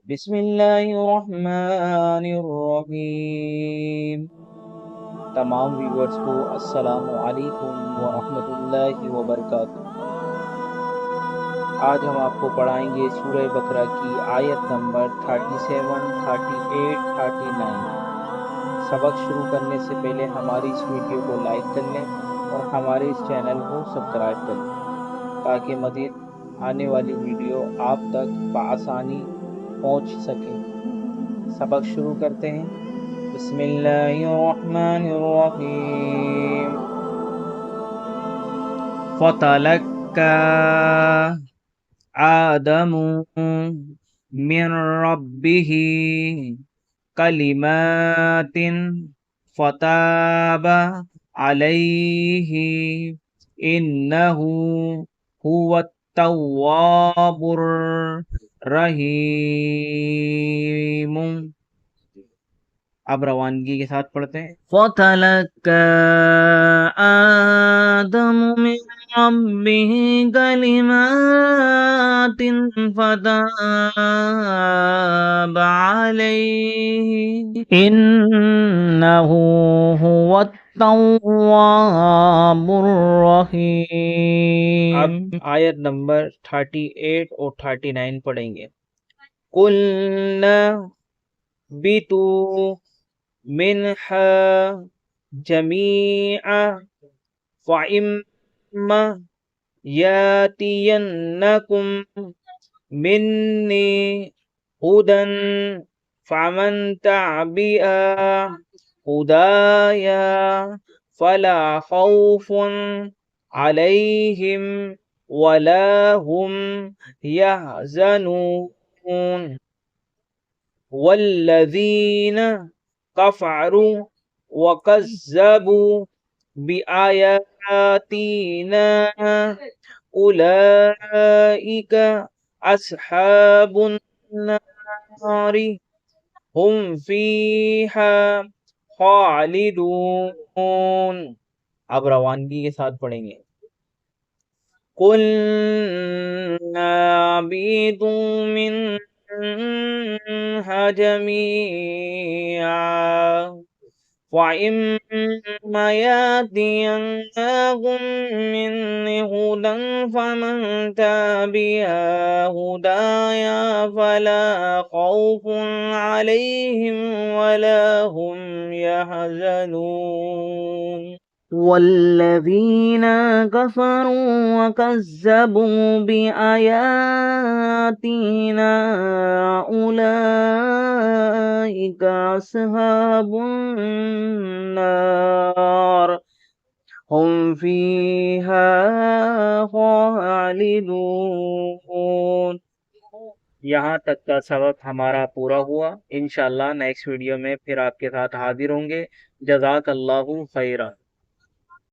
بسم اللہ الرحمن الرحیم۔ تمام ویورز کو السلام علیکم ورحمۃ اللہ وبرکاتہ۔ آج ہم آپ کو پڑھائیں گے سورہ بقرہ کی آیت نمبر 37، 38، 39۔ سبق شروع کرنے سے پہلے ہماری اس ویڈیو کو لائک کر لیں اور ہمارے اس چینل کو سبسکرائب کر لیں تاکہ مزید آنے والی ویڈیو آپ تک بآسانی پہنچ سکے۔ سبق شروع کرتے ہیں۔ بسم اللہ الرحمن الرحیم۔ فَتَلَقَّى آدَمُ مِن رَبِّهِ كَلِمَاتٍ فَتَابَ عَلَيْهِ إِنَّهُ هُوَ التَّوَّابُ الرحیم۔ اب روانگی کے ساتھ پڑھتے ہیں۔ فَتَلَقَّى آدَمُ مِن رَبِّهِ كَلِمَاتٍ فَتَابَ عَلَيْهِ إِنَّهُ هُوَ التَّوَّابُ الرحیم۔ اب آیت نمبر 38 اور 39 پڑھیں گے۔ قُلْنَا اهْبِطُوا مِنْهَا جَمِيعًا فَإِمَّا يَأْتِيَنَّكُم مِّنِّي هُدًى فَمَن تَبِعَ هُدَايَ فَلَا خَوْفٌ عَلَيْهِمْ وَلَا هُمْ يَحْزَنُونَ۔ وَالَّذِينَ كَفَرُوا وَكَذَّبُوا بِآيَاتِنَا أُولَئِكَ أَصْحَابُ النَّارِ هُمْ فِيهَا خَالِدُونَ۔ اب روانگی کے ساتھ پڑھیں گے۔ قُلْنَا اهْبِطُوا مِنْهَا جَمِيعًا فَإِمَّا يَأْتِيَنَّكُم مِّنِّي هُدًى فَمَن تَبِعَ هُدَايَ فَلَا خَوْفٌ عَلَيْهِمْ وَلَا هُمْ يَحْزَنُونَ۔ وَالَّذِينَ كَفَرُوا وَكَذَّبُوا بِآيَاتِنَا أُولَئِكَ أَصْحَابُ النَّارِ هُمْ فِيهَا خَالِدُونَ۔ یہاں تک کا سبق ہمارا پورا ہوا۔ انشاءاللہ نیکسٹ ویڈیو میں پھر آپ کے ساتھ حاضر ہوں گے۔ جزاک اللہ خیرہ۔